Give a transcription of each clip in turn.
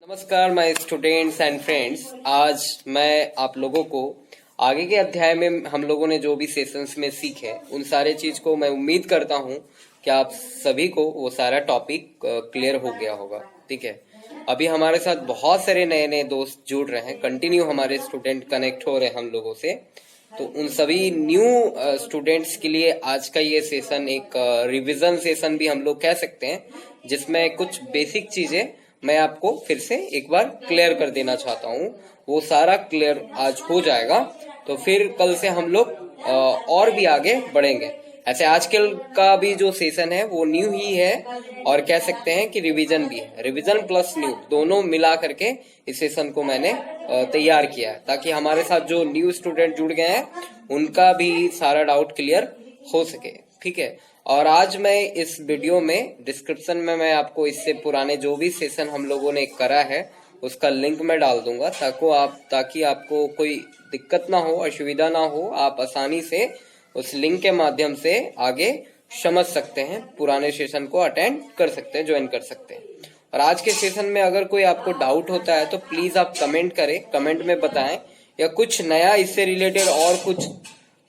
नमस्कार my students and friends. आज मैं आप लोगों को आगे के अध्याय में हम लोगों ने जो भी सेशंस में सीखे उन सारे चीज को मैं उम्मीद करता हूं कि आप सभी को वो सारा टॉपिक क्लियर हो गया होगा। ठीक है, अभी हमारे साथ बहुत सारे नए नए दोस्त जुड़ रहे हैं, कंटिन्यू हमारे स्टूडेंट कनेक्ट हो रहे हैं हम लोगों से। तो उन सभी न्यू स्टूडेंट्स के लिए आज का ये सेशन एक रिवीजन सेशन भी हम लोग कह सकते हैं, जिसमें कुछ बेसिक चीजें मैं आपको फिर से एक बार क्लियर कर देना चाहता हूँ। वो सारा क्लियर आज हो जाएगा तो फिर कल से हम लोग और भी आगे बढ़ेंगे। ऐसे आजकल का भी जो सेशन है वो न्यू ही है और कह सकते हैं कि रिवीजन भी है। रिवीजन प्लस न्यू दोनों मिला करके इस सेशन को मैंने तैयार किया है, ताकि हमारे साथ जो न्यू स्टूडेंट जुड़ गए हैं उनका भी सारा डाउट क्लियर हो सके। ठीक है, और आज मैं इस वीडियो में डिस्क्रिप्शन में मैं आपको इससे पुराने जो भी सेशन हम लोगों ने करा है उसका लिंक मैं डाल दूंगा, ताकि आपको कोई दिक्कत ना हो, असुविधा ना हो, आप आसानी से उस लिंक के माध्यम से आगे समझ सकते हैं, पुराने सेशन को अटेंड कर सकते हैं, ज्वाइन कर सकते हैं। और आज के सेशन में अगर कोई आपको डाउट होता है तो प्लीज आप कमेंट करें, कमेंट में बताएं, या कुछ नया इससे रिलेटेड और कुछ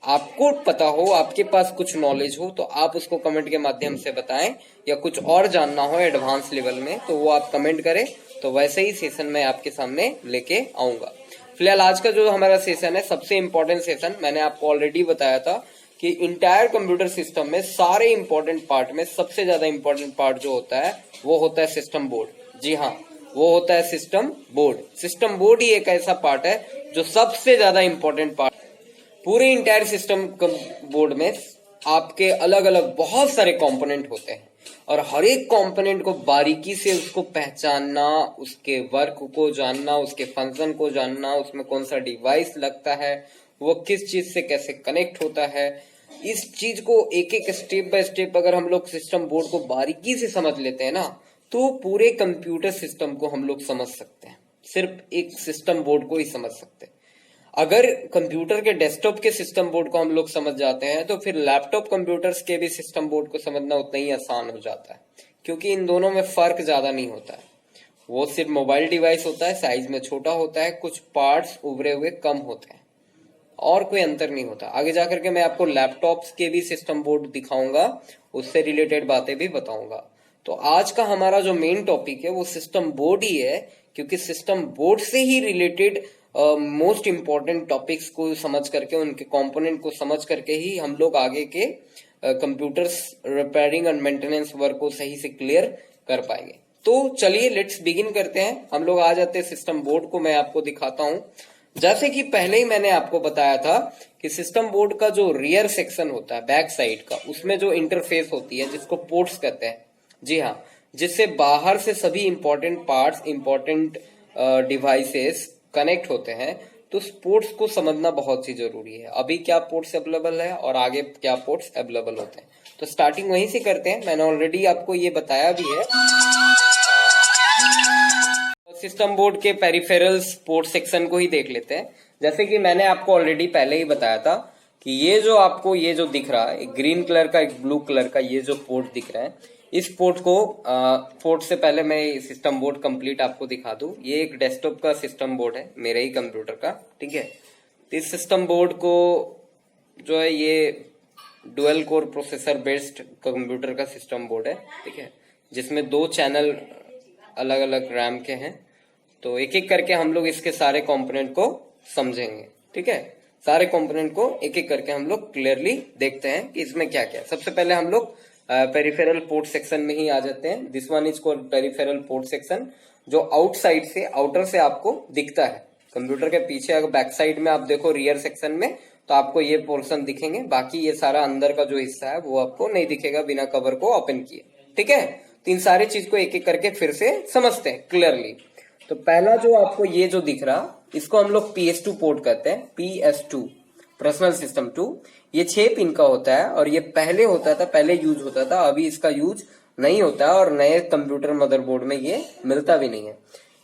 आपको पता हो, आपके पास कुछ नॉलेज हो तो आप उसको कमेंट के माध्यम से बताएं, या कुछ और जानना हो एडवांस लेवल में तो वो आप कमेंट करें, तो वैसे ही सेशन मैं आपके सामने लेके आऊंगा। फिलहाल आज का जो हमारा सेशन है सबसे इम्पोर्टेंट सेशन, मैंने आपको ऑलरेडी बताया था कि इंटायर कंप्यूटर सिस्टम में सारे इंपॉर्टेंट पार्ट में सबसे ज्यादा इंपॉर्टेंट पार्ट जो होता है वो होता है सिस्टम बोर्ड। जी हाँ, वो होता है सिस्टम बोर्ड। सिस्टम बोर्ड ही एक ऐसा पार्ट है जो सबसे ज्यादा इंपॉर्टेंट पार्ट। पूरे इंटायर सिस्टम बोर्ड में आपके अलग अलग बहुत सारे कंपोनेंट होते हैं और हर एक कंपोनेंट को बारीकी से उसको पहचानना, उसके वर्क को जानना, उसके फंक्शन को जानना, उसमें कौन सा डिवाइस लगता है, वो किस चीज से कैसे कनेक्ट होता है, इस चीज को एक एक स्टेप बाय स्टेप अगर हम लोग सिस्टम बोर्ड को बारीकी से समझ लेते हैं ना, तो पूरे कंप्यूटर सिस्टम को हम लोग समझ सकते हैं। सिर्फ एक सिस्टम बोर्ड को ही समझ सकते हैं। अगर कंप्यूटर के डेस्कटॉप के सिस्टम बोर्ड को हम लोग समझ जाते हैं तो फिर लैपटॉप कंप्यूटर्स के भी सिस्टम बोर्ड को समझना उतना ही आसान हो जाता है, क्योंकि इन दोनों में फर्क ज्यादा नहीं होता है। वो सिर्फ मोबाइल डिवाइस होता है, साइज में छोटा होता है, कुछ पार्ट्स उभरे हुए कम होते हैं, और कोई अंतर नहीं होता। आगे जाकर के मैं आपको लैपटॉप्स के भी सिस्टम बोर्ड दिखाऊंगा, उससे रिलेटेड बातें भी बताऊंगा। तो आज का हमारा जो मेन टॉपिक है वो सिस्टम बोर्ड ही है, क्योंकि सिस्टम बोर्ड से ही रिलेटेड मोस्ट इम्पोर्टेंट टॉपिक्स को समझ करके, उनके कंपोनेंट को समझ करके ही हम लोग आगे के computers repairing and maintenance work को सही से क्लियर कर पाएंगे। तो चलिए लेट्स बिगिन करते हैं। हम लोग आ जाते हैं सिस्टम बोर्ड को, मैं आपको दिखाता हूं। जैसे कि पहले ही मैंने आपको बताया था कि सिस्टम बोर्ड का जो रियर सेक्शन होता है, बैक साइड का, उसमें जो इंटरफेस होती है जिसको पोर्ट्स कहते हैं, जी हाँ, जिससे बाहर से सभी important parts, important devices connect होते हैं, तो पोर्ट्स को समझना बहुत ही जरूरी है। अभी क्या पोर्ट्स अवेलेबल है और आगे क्या पोर्ट्स अवेलेबल होते हैं, तो स्टार्टिंग वहीं से करते हैं। मैंने ऑलरेडी आपको ये बताया भी है। सिस्टम बोर्ड के पेरिफेरल्स पोर्ट सेक्शन को ही देख लेते हैं। जैसे कि मैंने आपको ऑलरेडी पहले ही बताया था कि ये जो आपको ये जो दिख रहा है, एक ग्रीन कलर का, एक ब्लू कलर का, ये जो पोर्ट दिख रहा है, इस पोर्ट को पोर्ट से पहले मैं सिस्टम बोर्ड कंप्लीट आपको दिखा दूं। ये एक डेस्कटॉप का सिस्टम बोर्ड है, मेरे ही कंप्यूटर का। ठीक है, इस सिस्टम बोर्ड को जो है ये dual core processor based computer का सिस्टम बोर्ड है। ठीक है, जिसमें 2 चैनल अलग अलग रैम के हैं। तो एक एक करके हम लोग इसके सारे कंपोनेंट को समझेंगे। ठीक है, सारे कंपोनेंट को एक एक करके हम लोग क्लियरली देखते हैं कि इसमें क्या क्या है। सबसे पहले हम लोग पेरिफेरल पोर्ट सेक्शन में ही आ जाते हैं। This one is called peripheral port section, जो आउटसाइड से, आउटर से आपको दिखता है कंप्यूटर के पीछे। अगर बैक साइड में आप देखो रियर सेक्शन में, तो आपको ये पोर्शन दिखेंगे, बाकी ये सारा अंदर का जो हिस्सा है वो आपको नहीं दिखेगा बिना कवर को ओपन किए। ठीक है, तो इन सारे चीज को एक एक करके फिर से समझते हैं क्लियरली। तो पहला जो आपको ये जो दिख रहा, इसको हम लोग PS2 पोर्ट कहते हैं। PS2 पर्सनल सिस्टम 2, ये 6 पिन का होता है और ये पहले होता था, पहले यूज होता था, अभी इसका यूज नहीं होता है और नए कंप्यूटर मदरबोर्ड में ये मिलता भी नहीं है।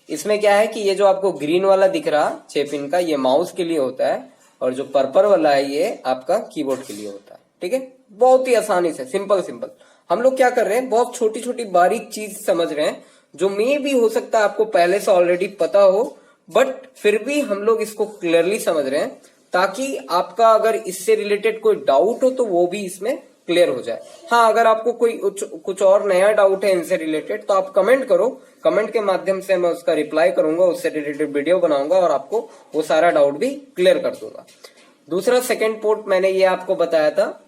इसमें क्या है कि ये जो आपको ग्रीन वाला दिख रहा 6 पिन का, ये माउस के लिए होता है, और जो पर्पल वाला है ये आपका कीबोर्ड के लिए होता है। ठीक है, बहुत ही आसानी से, सिंपल हम लोग क्या कर रहे हैं, बहुत छोटी छोटी बारीक चीज समझ रहे हैं, जो मे भी हो सकता है आपको पहले से ऑलरेडी पता हो, बट फिर भी हम लोग इसको क्लियरली समझ रहे हैं ताकि आपका अगर इससे रिलेटेड कोई डाउट हो तो वो भी इसमें क्लियर हो जाए। हाँ, अगर आपको कोई कुछ और नया डाउट है इनसे रिलेटेड तो आप कमेंट करो, कमेंट के माध्यम से मैं उसका रिप्लाई करूंगा, उससे रिलेटेड वीडियो बनाऊंगा और आपको वो सारा डाउट भी क्लियर कर दूंगा। दूसरा सेकंड पोर्ट मैंने ये आपको बताया था,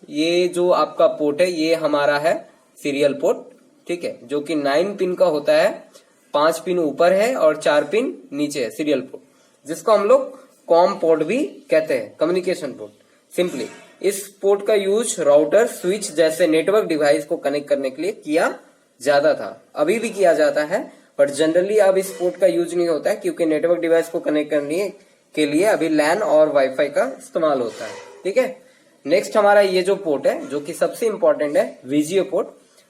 ये जो आपका पोर्ट है ये हमारा है सीरियल पोर्ट, ठीक है, जो कि 9 पिन का होता है, 5 पिन ऊपर है और 4 पिन नीचे है, सीरियल पोर्ट, जिसको हम लोग कॉम पोर्ट भी कहते हैं, कम्युनिकेशन पोर्ट सिंपली। इस पोर्ट का यूज राउटर, स्विच जैसे नेटवर्क डिवाइस को कनेक्ट करने के लिए किया जाता था, अभी भी किया जाता है, बट जनरली अब इस पोर्ट का यूज नहीं होता है क्योंकि नेटवर्क डिवाइस को कनेक्ट करने के लिए अभी लैन और वाईफाई का इस्तेमाल होता है, ठीक है। नेक्स्ट हमारा ये जो पोर्ट है जो कि सबसे इंपॉर्टेंट है, VGA port,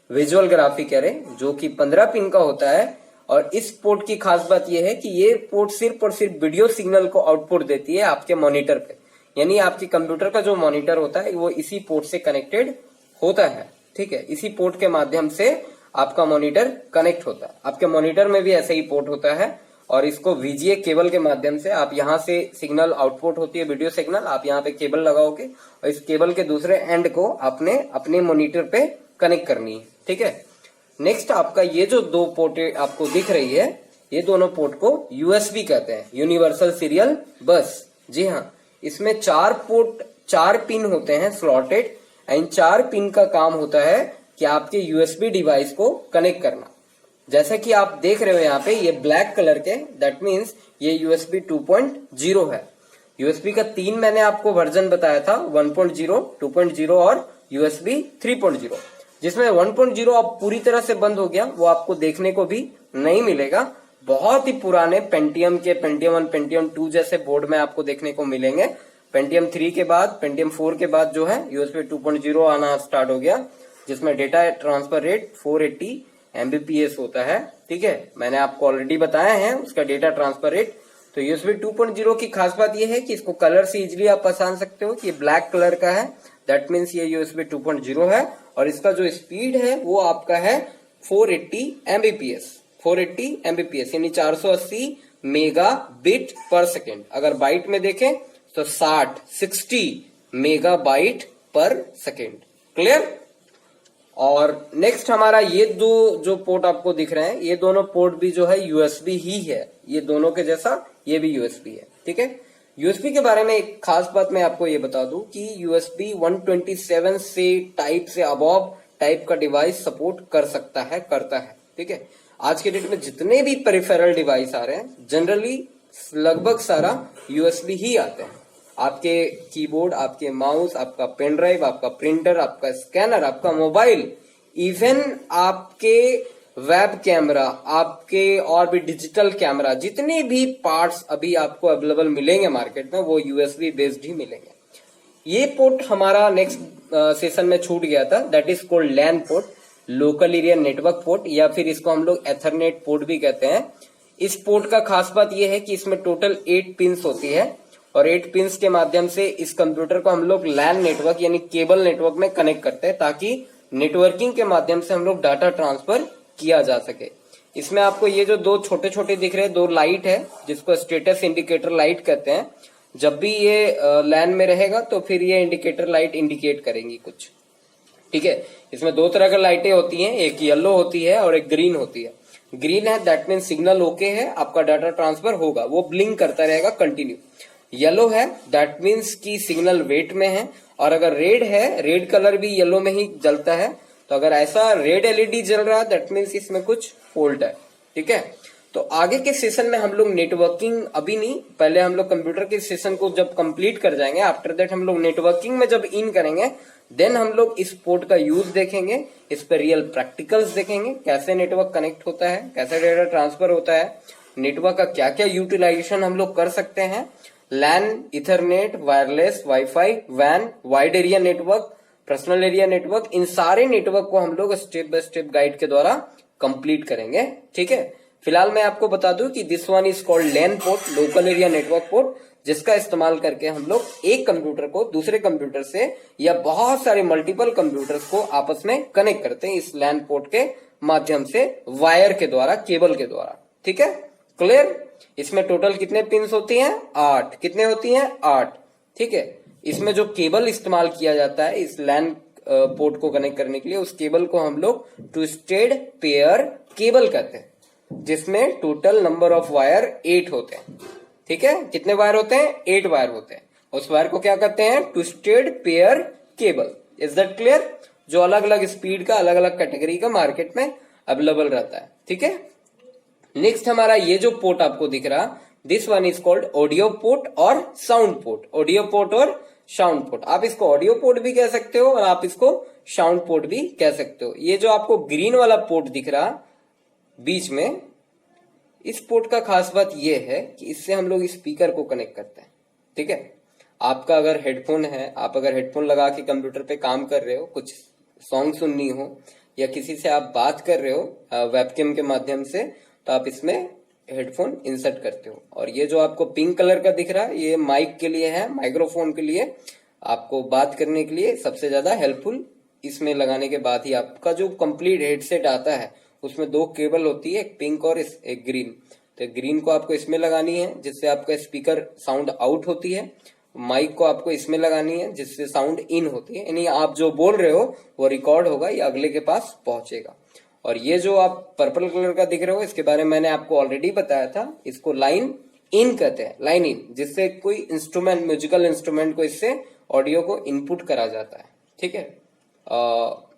visual graphic array, जो कि 15 पिन का होता है। और इस पोर्ट की खास बात यह है कि ये पोर्ट सिर्फ और सिर्फ वीडियो सिग्नल को आउटपुट देती है आपके मॉनिटर पे, यानी आपके कंप्यूटर का जो मॉनिटर होता है वो इसी पोर्ट से कनेक्टेड होता है, ठीक है। इसी पोर्ट के माध्यम से आपका मॉनिटर कनेक्ट होता है। आपके मॉनिटर में भी ऐसे ही पोर्ट होता है और इसको वीजीए केबल के माध्यम से आप यहाँ से सिग्नल आउटपुट होती है, वीडियो सिग्नल, आप यहाँ पे केबल लगाओगे और इस केबल के दूसरे एंड को आपने अपने मॉनिटर पे कनेक्ट करनी है, ठीक है। नेक्स्ट आपका ये जो दो पोर्ट आपको दिख रही है, ये दोनों पोर्ट को यूएसबी कहते हैं, यूनिवर्सल सीरियल बस। जी हाँ, इसमें 4 पोर्ट, 4 पिन होते हैं स्लॉटेड, एंड 4 पिन का काम होता है कि आपके यूएसबी डिवाइस को कनेक्ट करना। जैसा कि आप देख रहे हो यहाँ पे ये ब्लैक कलर के, दैट मीन्स ये यूएसबी 2.0 है। यूएसबी का 3 मैंने आपको वर्जन बताया था, 1.0, 2.0 और यूएसबी 3.0, जिसमें 1.0 अब पूरी तरह से बंद हो गया, वो आपको देखने को भी नहीं मिलेगा। बहुत ही पुराने पेंटियम के, पेंटियम 1, पेंटियम 2 जैसे बोर्ड में आपको देखने को मिलेंगे। पेंटियम 3 के बाद, पेंटियम 4 के बाद जो है यूएसबी 2.0 आना स्टार्ट हो गया, जिसमें डेटा ट्रांसफर रेट 480 MBPS होता है, ठीक है। मैंने आपको ऑलरेडी बताया है उसका डेटा ट्रांसफर रेट। तो यूएसबी 2.0 की खास बात यह है कि इसको कलर से इजिली आप पहचान सकते हो कि ये ब्लैक कलर का है, दैट मीन्स ये यूएसबी 2.0 है। और इसका जो स्पीड है वो आपका है 480 MBPS, 480 MBPS यानी 480 मेगाबिट पर सेकेंड। अगर बाइट में देखें तो 60 मेगाबाइट पर सेकेंड। क्लियर? और नेक्स्ट हमारा ये दो जो पोर्ट आपको दिख रहे हैं, ये दोनों पोर्ट भी जो है यूएसबी ही है, ये दोनों के जैसा ये भी यूएसबी है, ठीक है। यूएसबी के बारे में एक खास बात मैं आपको ये बता दूं कि यूएसबी 127 से टाइप से अबव टाइप का डिवाइस सपोर्ट कर सकता है, करता है, ठीक है। आज के डेट में जितने भी पेरिफेरल डिवाइस आ रहे हैं जनरली लगभग सारा यूएसबी ही आते हैं। आपके कीबोर्ड, आपके माउस, आपका पेन ड्राइव, आपका प्रिंटर, आपका स्कैनर, आपका मोबाइल, इवन आपके वेब कैमरा, आपके और भी डिजिटल कैमरा, जितने भी पार्ट्स अभी आपको अवेलेबल मिलेंगे मार्केट में वो यूएसबी बेस्ड ही मिलेंगे। ये पोर्ट हमारा नेक्स्ट सेशन में छूट गया था, that is called LAN port, local area network port, या फिर इसको हम लोग एथरनेट पोर्ट भी कहते हैं। इस पोर्ट का खास बात यह है कि इसमें टोटल 8 पिन्स होती है और 8 पिन्स के माध्यम से इस कंप्यूटर को हम लोग लैन नेटवर्क यानी केबल नेटवर्क में कनेक्ट करते हैं ताकि नेटवर्किंग के माध्यम से हम लोग डाटा ट्रांसफर किया जा सके। इसमें आपको ये जो दो छोटे छोटे दिख रहे हैं, 2 लाइट है जिसको स्टेटस इंडिकेटर लाइट कहते हैं। जब भी ये लैन में रहेगा तो फिर ये इंडिकेटर लाइट इंडिकेट करेंगी कुछ, ठीक है। इसमें 2 तरह की लाइटें होती हैं, एक येलो होती है और एक ग्रीन होती है। ग्रीन है दैट मीन सिग्नल ओके है, आपका डाटा ट्रांसफर होगा, वो ब्लिंक करता रहेगा कंटिन्यू। येलो है दैट मीन्स की सिग्नल वेट में है, और अगर रेड है, रेड कलर भी येलो में ही जलता है, तो अगर ऐसा रेड एलईडी जल रहा है दैट मीन्स इसमें कुछ फॉल्ट है, ठीक है। तो आगे के सेशन में हम लोग नेटवर्किंग, अभी नहीं, पहले हम लोग कंप्यूटर के सेशन को जब कंप्लीट कर जाएंगे, आफ्टर दैट हम लोग नेटवर्किंग में जब इन करेंगे, देन हम लोग इस पोर्ट का यूज देखेंगे, इस पर रियल प्रैक्टिकल्स देखेंगे, कैसे नेटवर्क कनेक्ट होता है, कैसे डेटा ट्रांसफर होता है, नेटवर्क का क्या क्या यूटिलाइजेशन हम लोग कर सकते हैं, लैन, इथरनेट, वायरलेस, वाईफाई, वैन, wide area network, personal area network, इन सारे नेटवर्क को हम लोग स्टेप बाय स्टेप गाइड के द्वारा कंप्लीट करेंगे, ठीक है। फिलहाल मैं आपको बता दूं कि this one is called LAN port, local area network port, जिसका इस्तेमाल करके हम लोग एक कंप्यूटर को दूसरे कंप्यूटर से या बहुत सारे मल्टीपल कंप्यूटर्स को आपस में कनेक्ट करते हैं इस लैन पोर्ट के माध्यम से, वायर के द्वारा, केबल के द्वारा। ठीक है, क्लियर। इसमें टोटल कितने पिंस होती हैं? 8। कितने होती हैं? 8। ठीक है, इसमें जो केबल इस्तेमाल किया जाता है इस लैन पोर्ट को कनेक्ट करने के लिए, उस केबल को हम लोग ट्विस्टेड पेयर केबल कहते हैं, जिसमें टोटल नंबर ऑफ वायर 8 होते हैं। ठीक है, कितने वायर होते हैं? 8 वायर होते हैं। उस वायर को क्या कहते हैं? Twisted pair cable. Is that clear? जो अलग अलग स्पीड का, अलग अलग कैटेगरी का मार्केट में अवेलेबल रहता है। ठीक है, नेक्स्ट हमारा ये जो पोर्ट आपको दिख रहा, this one is called audio port और साउंड पोर्ट। ऑडियो पोर्ट और साउंड पोर्ट, आप इसको ऑडियो पोर्ट भी कह सकते हो और आप इसको साउंड पोर्ट भी कह सकते हो। ये जो आपको ग्रीन वाला पोर्ट दिख रहा बीच में, इस पोर्ट का खास बात यह है कि इससे हम लोग स्पीकर को कनेक्ट करते हैं। ठीक है, आपका अगर हेडफोन है, आप अगर हेडफोन लगा के कंप्यूटर पे काम कर रहे हो, कुछ सॉन्ग सुननी हो या किसी से आप बात कर रहे हो वेबकैम के माध्यम से, तो आप इसमें हेडफोन इंसर्ट करते हो। और ये जो आपको पिंक कलर का दिख रहा है, ये माइक के लिए है, माइक्रोफोन के लिए, आपको बात करने के लिए सबसे ज्यादा हेल्पफुल। इसमें लगाने के बाद ही आपका जो कंप्लीट हेडसेट आता है उसमें 2 केबल होती है, एक पिंक और एक ग्रीन। तो ग्रीन को आपको इसमें लगानी है जिससे आपका स्पीकर साउंड आउट होती है, माइक को आपको इसमें लगानी है जिससे साउंड इन होती है, यानी आप जो बोल रहे हो वो रिकॉर्ड होगा या अगले के पास पहुंचेगा। और ये जो आप पर्पल कलर का दिख रहे हो, इसके बारे में मैंने आपको ऑलरेडी बताया था, इसको लाइन इन कहते हैं, लाइन इन, जिससे कोई इंस्ट्रूमेंट, म्यूजिकल इंस्ट्रूमेंट को इससे ऑडियो को इनपुट करा जाता है। ठीक है,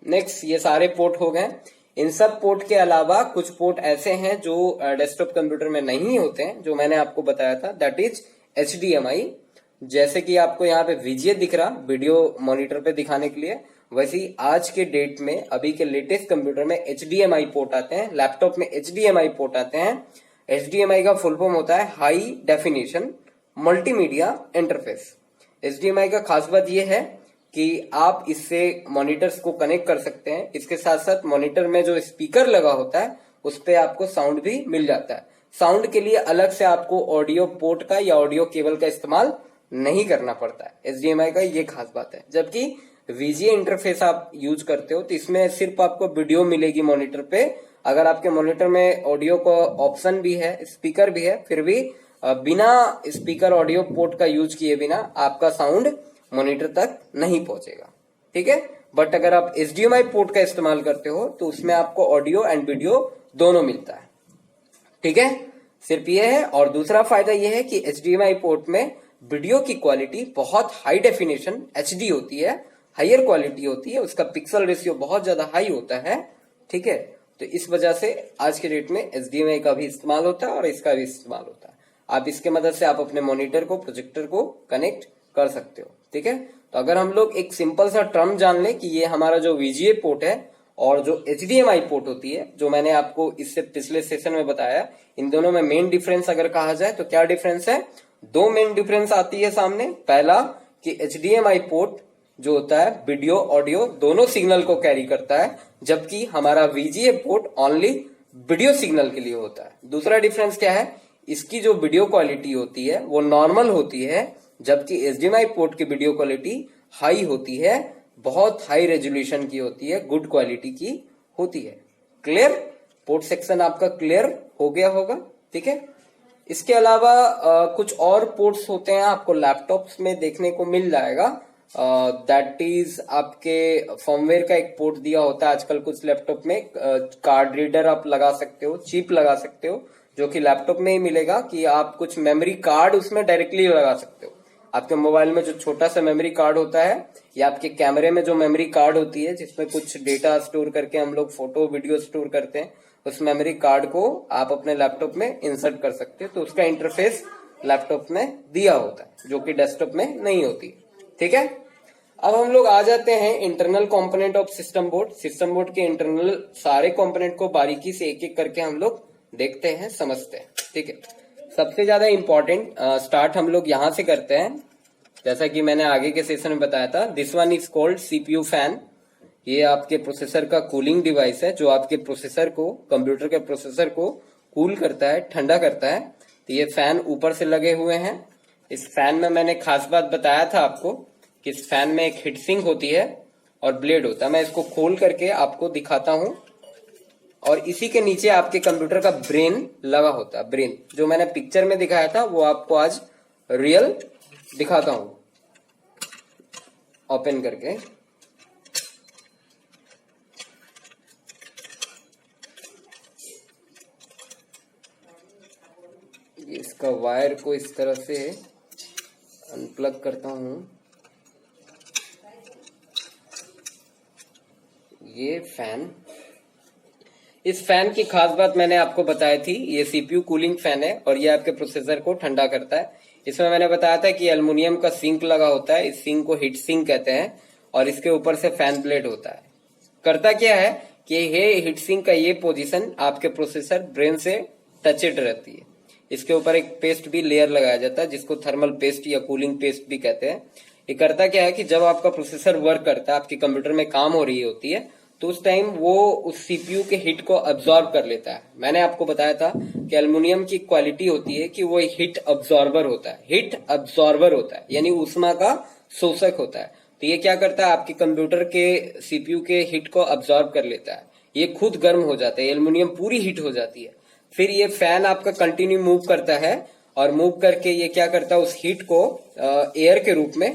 नेक्स्ट ये सारे पोर्ट हो गए। इन सब पोर्ट के अलावा कुछ पोर्ट ऐसे हैं जो डेस्कटॉप कंप्यूटर में नहीं होते हैं, जो मैंने आपको बताया था, दैट इज HDMI। जैसे कि आपको यहाँ पे VGA दिख रहा वीडियो मॉनिटर पे दिखाने के लिए, वैसे ही आज के डेट में, अभी के लेटेस्ट कंप्यूटर में HDMI पोर्ट आते हैं, लैपटॉप में HDMI पोर्ट आते हैं। HDMI का फुल फॉर्म होता है high definition multimedia interface. HDMI का खास बात यह है कि आप इससे मॉनिटर्स को कनेक्ट कर सकते हैं। इसके साथ साथ मॉनिटर में जो स्पीकर लगा होता है उस पर आपको साउंड भी मिल जाता है। साउंड के लिए अलग से आपको ऑडियो पोर्ट का या ऑडियो केबल का इस्तेमाल नहीं करना पड़ता है। HDMI का ये खास बात है। जबकि VGA इंटरफेस आप यूज करते हो तो इसमें सिर्फ आपको वीडियो मिलेगी मॉनिटर पे। अगर आपके मॉनिटर में ऑडियो का ऑप्शन भी है, स्पीकर भी है, फिर भी बिना स्पीकर ऑडियो पोर्ट का यूज किए बिना आपका साउंड मॉनिटर तक नहीं पहुंचेगा। ठीक है, बट अगर आप HDMI पोर्ट का इस्तेमाल करते हो तो उसमें आपको ऑडियो एंड वीडियो दोनों मिलता है। ठीक है, सिर्फ ये है। और दूसरा फायदा ये है कि HDMI पोर्ट में वीडियो की क्वालिटी बहुत हाई डेफिनेशन HD होती है, हायर क्वालिटी होती है, उसका पिक्सल रेशियो बहुत ज्यादा हाई होता है। ठीक है, तो इस वजह से आज के डेट में HDMI का भी इस्तेमाल होता है और इसका भी इस्तेमाल होता है। आप इसके मदद से आप अपने मॉनिटर को, प्रोजेक्टर को कनेक्ट कर सकते हो। ठीक है, तो अगर हम लोग एक सिंपल सा टर्म जान ले कि ये हमारा जो VGA पोर्ट है और जो HDMI पोर्ट होती है, जो मैंने आपको इससे पिछले सेशन में बताया, इन दोनों में मेन डिफरेंस अगर कहा जाए तो क्या डिफरेंस है? 2 मेन डिफरेंस आती है सामने। पहला कि HDMI पोर्ट जो होता है वीडियो ऑडियो दोनों सिग्नल को कैरी करता है, जबकि हमारा VGA port only video signal के लिए होता है। दूसरा डिफरेंस क्या है? इसकी जो वीडियो क्वालिटी होती है वो नॉर्मल होती है, जबकि HDMI पोर्ट की वीडियो क्वालिटी हाई होती है, बहुत हाई रेजोल्यूशन की होती है, गुड क्वालिटी की होती है। क्लियर? पोर्ट सेक्शन आपका क्लियर हो गया होगा। ठीक है, इसके अलावा कुछ और पोर्ट्स होते हैं, आपको लैपटॉप्स में देखने को मिल जाएगा। दैट इज आपके फर्मवेयर का एक पोर्ट दिया होता है आजकल कुछ लैपटॉप में। कार्ड रीडर आप लगा सकते हो, चिप लगा सकते हो, जो कि लैपटॉप में ही मिलेगा कि आप कुछ मेमोरी कार्ड उसमें डायरेक्टली लगा सकते हो। आपके मोबाइल में जो छोटा सा मेमोरी कार्ड होता है या आपके कैमरे में जो मेमोरी कार्ड होती है जिसमें कुछ डेटा स्टोर करके हम लोग फोटो वीडियो स्टोर करते हैं, उस मेमोरी कार्ड को आप अपने लैपटॉप में इंसर्ट कर सकते हो। तो उसका इंटरफेस लैपटॉप में दिया होता है, जो कि डेस्कटॉप में नहीं होती। ठीक है, अब हम लोग आ जाते हैं internal component of system board. System board के इंटरनल सारे कंपोनेंट को बारीकी से एक एक करके हम लोग देखते हैं, समझते हैं। ठीक है, सबसे ज्यादा इंपॉर्टेंट स्टार्ट हम लोग यहां से करते हैं। जैसा कि मैंने आगे के सेशन में बताया था, this one is called CPU fan. ये आपके प्रोसेसर का कूलिंग डिवाइस है, जो आपके प्रोसेसर को, कंप्यूटर के प्रोसेसर को कूल करता है, ठंडा करता है। तो ये फैन ऊपर से लगे हुए हैं। इस फैन में मैंने खास बात बताया था आपको कि इस फैन में एक हीट सिंक होती है और ब्लेड होता है। मैं इसको खोल करके आपको दिखाता हूं और इसी के नीचे आपके कंप्यूटर का ब्रेन लगा होता है। ब्रेन जो मैंने पिक्चर में दिखाया था वो आपको आज रियल दिखाता हूं ओपन करके। इसका वायर को इस तरह से अनप्लग करता हूं। ये फैन, इस फैन की खास बात मैंने आपको बताई थी, ये सीपीयू कूलिंग फैन है और ये आपके प्रोसेसर को ठंडा करता है। इसमें मैंने बताया था कि एल्युमिनियम का सिंक लगा होता है, इस सिंक को हीट सिंक कहते हैं और इसके ऊपर से फैन ब्लेड होता है। करता क्या है कि ये हीट सिंक का ये पोजीशन आपके प्रोसेसर ब्रेन से टचड रहती है। इसके ऊपर एक पेस्ट भी लेयर लगाया जाता है जिसको थर्मल पेस्ट या कूलिंग पेस्ट भी कहते हैं। ये करता क्या है कि जब आपका प्रोसेसर वर्क करता है, आपके कंप्यूटर में काम हो रही होती है, तो उस टाइम वो उस सीपीयू के हीट को अब्सॉर्ब कर लेता है। मैंने आपको बताया था कि एल्युमिनियम की क्वालिटी होती है कि वो हीट अब्सॉर्बर होता है, हीट अब्सॉर्बर होता है यानी ऊष्मा का शोषक होता है। तो ये क्या करता है, आपके कंप्यूटर के सीपीयू के हीट को अब्सॉर्ब कर लेता है। ये खुद गर्म हो जाता है, एल्युमिनियम पूरी हीट हो जाती है। फिर ये फैन आपका कंटिन्यू मूव करता है और मूव करके ये क्या करता है, उस हीट को एयर के रूप में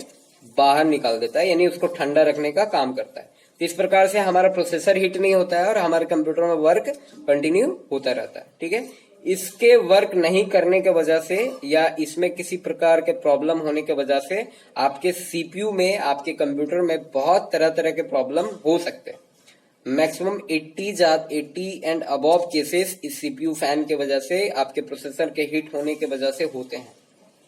बाहर निकाल देता है, यानी उसको ठंडा रखने का काम करता है। तो इस प्रकार से हमारा प्रोसेसर हीट नहीं होता है और हमारे कंप्यूटर में वर्क कंटिन्यू होता रहता है। ठीक है, इसके वर्क नहीं करने के वजह से या इसमें किसी प्रकार के प्रॉब्लम होने के वजह से आपके सीपीयू में, आपके कंप्यूटर में बहुत तरह तरह के प्रॉब्लम हो सकते हैं। मैक्सिमम 80 एंड अबव केसेस इस सीपीयू फैन के वजह से, आपके प्रोसेसर के हीट होने के वजह से होते हैं।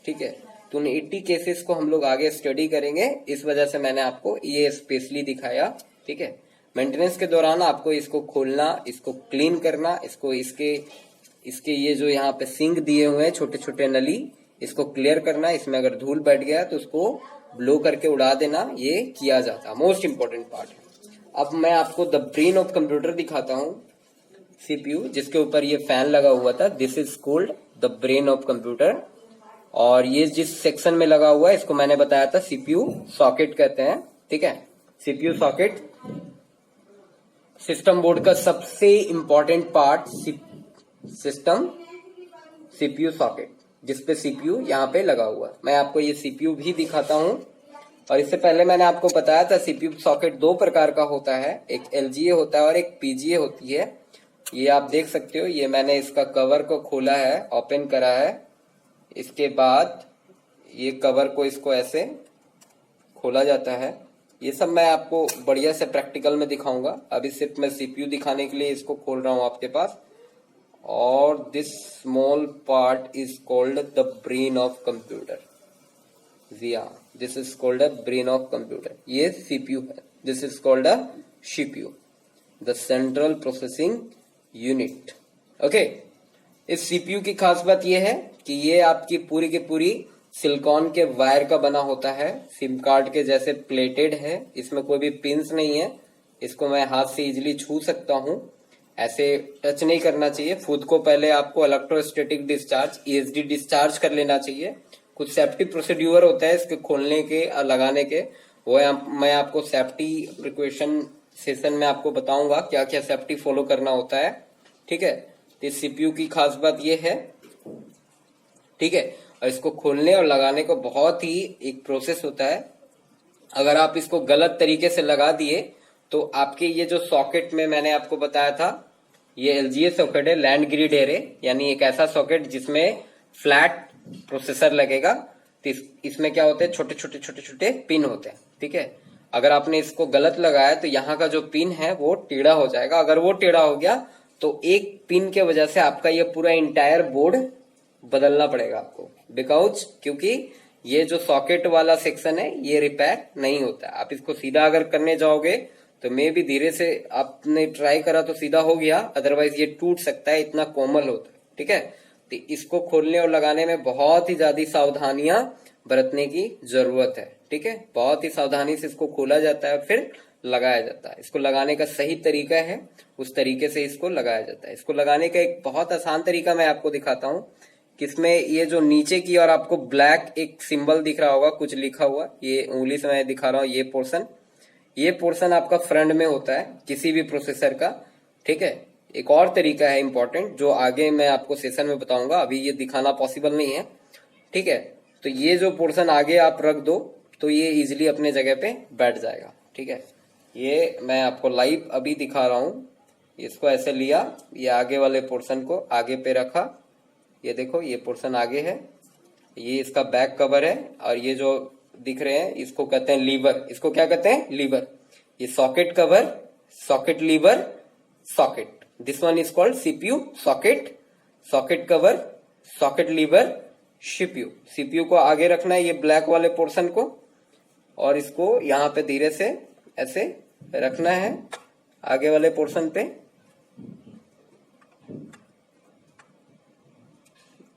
ठीक है, तो उन 80 केसेस को हम लोग आगे स्टडी करेंगे, इस वजह से मैंने आपको ये स्पेशली दिखाया। ठीक है, मेंटेनेंस के दौरान आपको इसको खोलना, इसको क्लीन करना, इसको इसके ये जो यहाँ पे सिंक दिए हुए हैं छोटे छोटे नली, इसको क्लियर करना। इसमें अगर धूल बैठ गया तो उसको ब्लो करके उड़ा देना, ये किया जाता है, मोस्ट इंपॉर्टेंट पार्ट है। अब मैं आपको द ब्रेन ऑफ कंप्यूटर दिखाता हूँ, सीपीयू जिसके ऊपर ये फैन लगा हुआ था। This is called the brain of computer. और ये जिस सेक्शन में लगा हुआ है इसको मैंने बताया था सीपीयू सॉकेट कहते हैं। ठीक है, सीपीयू सॉकेट सिस्टम बोर्ड का सबसे important part, system CPU socket, जिसपे सीपीयू यहाँ पे लगा हुआ है। मैं आपको ये सीपीयू भी दिखाता हूँ। और इससे पहले मैंने आपको बताया था सीपीयू सॉकेट दो प्रकार का होता है, एक एलजीए होता है और एक पीजीए होती है। ये आप देख सकते हो, ये मैंने इसका कवर को खोला है, ओपन करा है। इसके बाद ये कवर को इसको ऐसे खोला जाता है। ये सब मैं आपको बढ़िया से प्रैक्टिकल में दिखाऊंगा। अभी सिर्फ मैं सीपीयू दिखाने के लिए इसको खोल रहा हूं आपके पास। और this small part is called the brain of computer. This is called a brain of computer. ये सीपीयू है, this is called a CPU, the central processing unit. Okay, इस सीपीयू की खास बात यह है कि ये आपकी पूरी की पूरी सिलिकॉन के वायर का बना होता है, सिम कार्ड के जैसे प्लेटेड है। इसमें कोई भी पिंस नहीं है, इसको मैं हाथ से इजीली छू सकता हूं। ऐसे टच नहीं करना चाहिए। खुद को पहले आपको इलेक्ट्रोस्टैटिक डिस्चार्ज, ईएसडी डिस्चार्ज कर लेना चाहिए। कुछ सेफ्टी प्रोसीड्यूर होता है इसके खोलने के और लगाने के, वो मैं आपको सेफ्टी प्रिकॉशन सेशन में आपको बताऊंगा क्या क्या सेफ्टी फॉलो करना होता है। ठीक है, तो इस सीपीयू की खास बात ये है। ठीक है, और इसको खोलने और लगाने को बहुत ही एक प्रोसेस होता है। अगर आप इसको गलत तरीके से लगा दिए तो आपके ये जो सॉकेट में मैंने आपको बताया था, ये एलजीए सॉकेट है, लैंड ग्रिड एरे, यानी एक ऐसा सॉकेट जिसमें फ्लैट प्रोसेसर लगेगा। तो इसमें क्या होते हैं, छोटे छोटे छोटे छोटे पिन होते हैं। ठीक है, अगर आपने इसको गलत लगाया तो यहाँ का जो पिन है वो टेढ़ा हो जाएगा। अगर वो टेढ़ा हो गया तो एक पिन के वजह से आपका ये पूरा इंटायर बोर्ड बदलना पड़ेगा आपको, बिकॉज क्योंकि ये जो सॉकेट वाला सेक्शन है ये रिपेयर नहीं होता। आप इसको सीधा अगर करने जाओगे तो मे भी धीरे से आपने ट्राई करा तो सीधा हो गया, अदरवाइज ये टूट सकता है, इतना कोमल होता है। ठीक है, तो इसको खोलने और लगाने में बहुत ही ज्यादा सावधानियां बरतने की जरूरत है। ठीक है, बहुत ही सावधानी से इसको खोला जाता है और फिर लगाया जाता है। इसको लगाने का सही तरीका है, उस तरीके से इसको लगाया जाता है। इसको लगाने का एक बहुत आसान तरीका मैं आपको दिखाता हूँ। किसमें ये जो नीचे की और आपको ब्लैक एक सिंबल दिख रहा होगा, कुछ लिखा हुआ, ये उंगली से मैं दिखा रहा हूँ। ये पोर्शन आपका फ्रंट में होता है किसी भी प्रोसेसर का। ठीक है, एक और तरीका है इंपॉर्टेंट, जो आगे मैं आपको सेशन में बताऊंगा, अभी ये दिखाना पॉसिबल नहीं है, ठीक है। तो ये जो पोर्शन आगे आप रख दो तो ये इजिली अपने जगह पे बैठ जाएगा, ठीक है। ये मैं आपको लाइव अभी दिखा रहा हूं। इसको ऐसे लिया, ये आगे वाले पोर्शन को आगे पे रखा, ये देखो ये पोर्शन आगे है, ये इसका बैक कवर है, और ये जो दिख रहे हैं इसको कहते हैं लीवर। इसको क्या कहते हैं? लीवर। ये socket cover, socket lever, socket, this one is called CPU socket, socket cover, socket lever, CPU. CPU को आगे रखना है ये ब्लैक वाले पोर्शन को, और इसको यहाँ पे धीरे से ऐसे रखना है आगे वाले पोर्शन पे।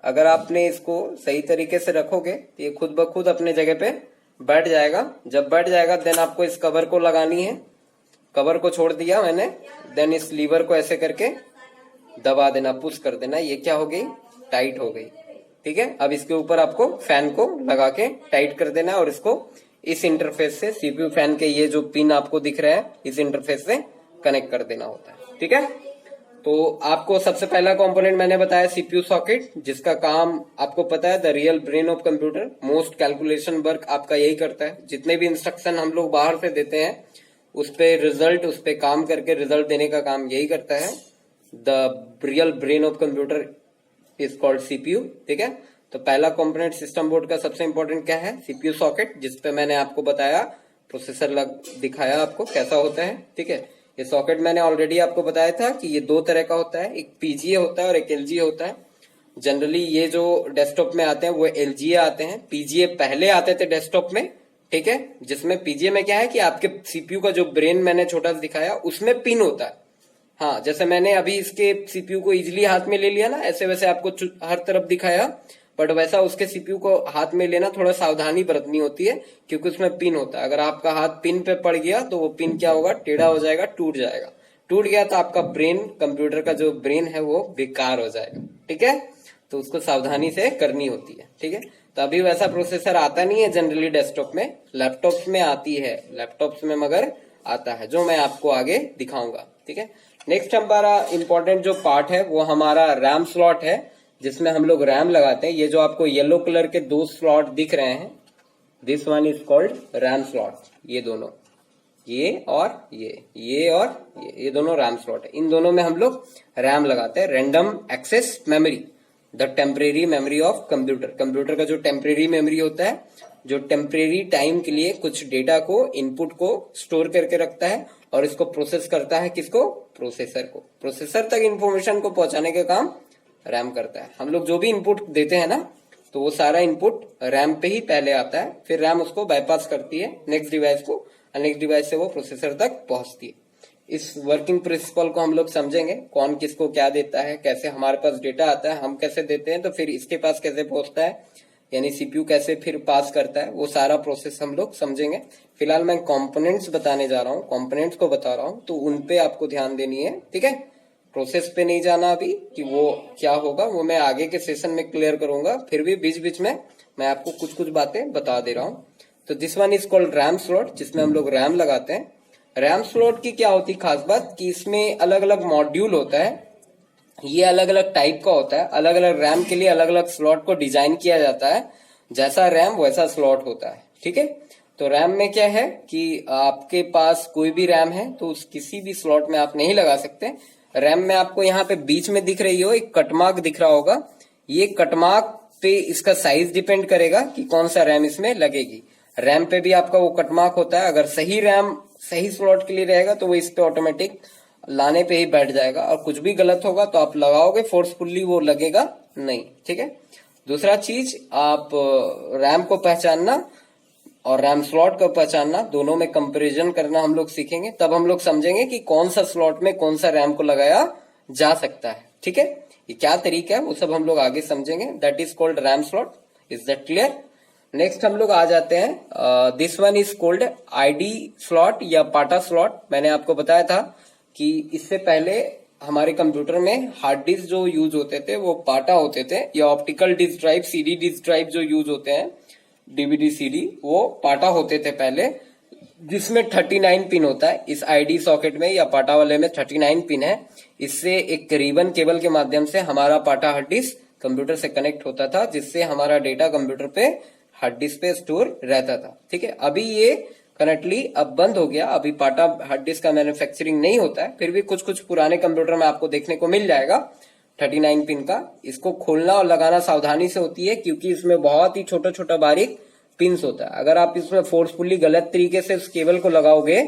अगर आपने इसको सही तरीके से रखोगे तो ये खुद ब खुद अपने जगह पे बैठ जाएगा। जब बैठ जाएगा देन आपको इस कवर को लगानी है। कवर को छोड़ दिया मैंने, देन इस लीवर को ऐसे करके दबा देना, पुश कर देना। ये क्या हो गई? टाइट हो गई, ठीक है। अब इसके ऊपर आपको फैन को लगा के टाइट कर देना है, और इसको इस इंटरफेस से, सीपीयू फैन के ये जो पिन आपको दिख रहा है इस इंटरफेस से कनेक्ट कर देना होता है, ठीक है। तो आपको सबसे पहला कंपोनेंट मैंने बताया सीपीयू सॉकेट, जिसका काम आपको पता है, the real brain of computer. Most calculation work आपका यही करता है। जितने भी इंस्ट्रक्शन हम लोग बाहर से देते हैं उस पे काम करके रिजल्ट देने का काम यही करता है। The real brain of computer is called CPU, ठीक है। तो पहला कंपोनेंट सिस्टम बोर्ड का सबसे इंपॉर्टेंट क्या है? सीपीयू सॉकेट, जिसपे मैंने आपको बताया, प्रोसेसर दिखाया आपको कैसा होता है, ठीक है। ये सॉकेट मैंने ऑलरेडी आपको बताया था कि ये दो तरह का होता है, एक पीजीए होता है और एक एलजीए होता है। जनरली ये जो डेस्कटॉप में आते हैं वो एलजीए आते हैं, पीजीए पहले आते थे डेस्कटॉप में, ठीक है। जिसमें पीजीए में क्या है कि आपके सीपीयू का जो ब्रेन मैंने छोटा सा दिखाया उसमें पिन होता है। हाँ, जैसे मैंने अभी इसके सीपीयू को इजिली हाथ में ले लिया ना, ऐसे वैसे आपको हर तरफ दिखाया, बट वैसा उसके सीपीयू को हाथ में लेना थोड़ा सावधानी बरतनी होती है, क्योंकि उसमें पिन होता है। अगर आपका हाथ पिन पे पड़ गया तो वो पिन क्या होगा? टेढ़ा हो जाएगा, टूट जाएगा। टूट गया तो आपका ब्रेन, कंप्यूटर का जो ब्रेन है वो बेकार हो जाएगा, ठीक है। तो उसको सावधानी से करनी होती है, ठीक है। तो अभी वैसा प्रोसेसर आता नहीं है जनरली डेस्कटॉप में, लैपटॉप्स में आती है, लैपटॉप्स में मगर आता है, जो मैं आपको आगे दिखाऊंगा, ठीक है। नेक्स्ट हमारा इंपॉर्टेंट जो पार्ट है वो हमारा रैम स्लॉट है, जिसमें हम लोग रैम लगाते हैं। ये जो आपको येलो कलर के दो स्लॉट दिख रहे हैं, this one is called RAM slot. ये दोनों, ये और ये और ये दोनों रैम स्लॉट है। इन दोनों में हम लोग रैम लगाते हैं, random access memory, the temporary memory of computer. Computer का जो टेम्परेरी मेमोरी होता है, जो टेम्परेरी टाइम के लिए कुछ डेटा को, इनपुट को स्टोर करके रखता है और इसको प्रोसेस करता है। किसको? प्रोसेसर को। प्रोसेसर तक इंफॉर्मेशन को पहुंचाने का काम रैम करता है। हम लोग जो भी इनपुट देते हैं ना, तो वो सारा इनपुट रैम पे ही पहले आता है, फिर रैम उसको बाईपास करती है नेक्स्ट डिवाइस को, और नेक्स्ट डिवाइस से वो प्रोसेसर तक पहुंचती है। इस वर्किंग प्रिंसिपल को हम लोग समझेंगे, कौन किसको क्या देता है, कैसे हमारे पास डेटा आता है, हम कैसे देते हैं, तो फिर इसके पास कैसे पहुंचता है, यानी सीपीयू कैसे फिर पास करता है, वो सारा प्रोसेस हम लोग समझेंगे। फिलहाल मैं कंपोनेंट्स बताने जा रहा हूँ, कंपोनेंट्स को बता रहा हूँ, तो उनपे आपको ध्यान देनी है, ठीक है। प्रोसेस पे नहीं जाना अभी कि वो क्या होगा, वो मैं आगे के सेशन में क्लियर करूंगा। फिर भी बीच बीच में मैं आपको कुछ कुछ बातें बता दे रहा हूँ। तो this one is called RAM slot, जिसमें हम लोग रैम लगाते हैं। रैम स्लॉट की क्या होती है खास बात, कि इसमें अलग अलग मॉड्यूल होता है, ये अलग अलग टाइप का होता है। अलग अलग रैम के लिए अलग अलग स्लॉट को डिजाइन किया जाता है, जैसा रैम वैसा स्लॉट होता है, ठीक है। तो रैम में क्या है कि आपके पास कोई भी रैम है तो उस किसी भी स्लॉट में आप नहीं लगा सकते। रैम में आपको यहाँ पे बीच में दिख रही हो एक कटमार्क दिख रहा होगा, ये कटमार्क पे इसका साइज डिपेंड करेगा कि कौन सा रैम इसमें लगेगी। रैम पे भी आपका वो कटमार्क होता है, अगर सही रैम सही स्लॉट के लिए रहेगा तो वो इस पे ऑटोमेटिक लाने पे ही बैठ जाएगा, और कुछ भी गलत होगा तो आप लगाओगे फोर्सफुल्ली वो लगेगा नहीं, ठीक है। दूसरा चीज, आप रैम को पहचानना और रैम स्लॉट को पहचानना, दोनों में कंपैरिजन करना हम लोग सीखेंगे। तब हम लोग समझेंगे कि कौन सा स्लॉट में कौन सा रैम को लगाया जा सकता है, ठीक है। ये क्या तरीका है वो सब हम लोग आगे समझेंगे। That is called RAM slot. Is that clear? Next हम लोग आ जाते हैं, this one is called ID slot या पाटा स्लॉट। मैंने आपको बताया था कि इससे पहले हमारे कंप्यूटर में हार्ड डिस्क जो यूज होते थे वो पाटा होते थे, या optical disk drive, CD disk drive जो यूज होते हैं, डीवीडी सीडी, वो पाटा होते थे पहले। जिसमें 39 पिन होता है। इस आईडी सॉकेट में या पाटा वाले में 39 पिन है। इससे एक रिबन केबल के माध्यम से हमारा पाटा हार्ड डिस्क कंप्यूटर से कनेक्ट होता था, जिससे हमारा डेटा कंप्यूटर पे हार्ड डिस्क पे स्टोर रहता था। ठीक है, अभी ये करंटली अब बंद हो गया। अभी पाटा हार्ड डिस्क का मैन्युफैक्चरिंग नहीं होता है, फिर भी कुछ कुछ पुराने कंप्यूटर में आपको देखने को मिल जाएगा 39 पिन का। इसको खोलना और लगाना सावधानी से होती है, क्योंकि इसमें बहुत ही छोटा छोटा बारीक पिंस होता है। अगर आप इसमें फोर्सफुली गलत तरीके से उस केबल को लगाओगे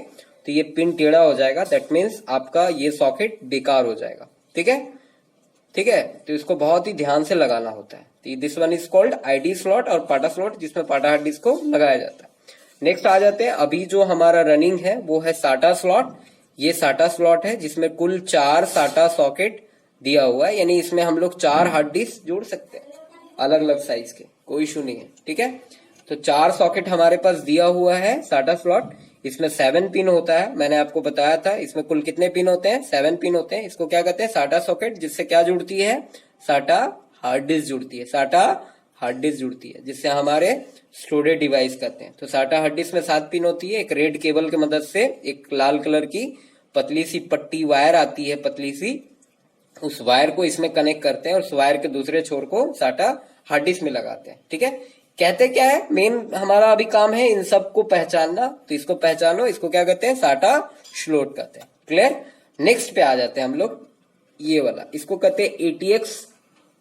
तो ये पिन टेढ़ा हो जाएगा। दैट मीन्स आपका ये सॉकेट बेकार हो जाएगा। ठीक है, ठीक है, तो इसको बहुत ही ध्यान से लगाना होता है। तो this one is called ID slot और पाटा स्लॉट, जिसमें पाटा हार्ड डिस्क को लगाया जाता है। नेक्स्ट आ जाते हैं, अभी जो हमारा रनिंग है वो है साटा स्लॉट। ये साटा स्लॉट है जिसमें कुल 4 साटा सॉकेट दिया हुआ है, यानी इसमें हम लोग 4 हार्ड डिस्क जोड़ सकते हैं अलग अलग साइज के, कोई इशू नहीं है। ठीक है, तो 4 सॉकेट हमारे पास दिया हुआ है साटा स्लॉट। इसमें 7 पिन होता है, मैंने आपको बताया था। इसमें कुल कितने पिन होते हैं? 7 पिन होते हैं। इसको क्या कहते हैं? साटा सॉकेट। जिससे क्या जुड़ती है? साटा हार्ड डिस्क जुड़ती है। साटा हार्ड डिस्क जुड़ती है, जिससे हमारे स्टोरेज डिवाइस कहते हैं। तो साटा हार्ड डिस्क में 7 पिन होती है। एक रेड केबल की मदद से एक लाल कलर की पतली सी पट्टी वायर आती है, पतली सी, उस वायर को इसमें कनेक्ट करते हैं और उस वायर के दूसरे छोर को साटा हार्ड डिस्क में लगाते हैं। ठीक है, कहते क्या है, मेन हमारा अभी काम है इन सबको पहचानना। तो इसको पहचानो, इसको क्या कहते हैं? साटा स्लॉट कहते हैं। क्लियर? नेक्स्ट पे आ जाते हैं हम लोग, ये वाला, इसको कहते हैं एटीएक्स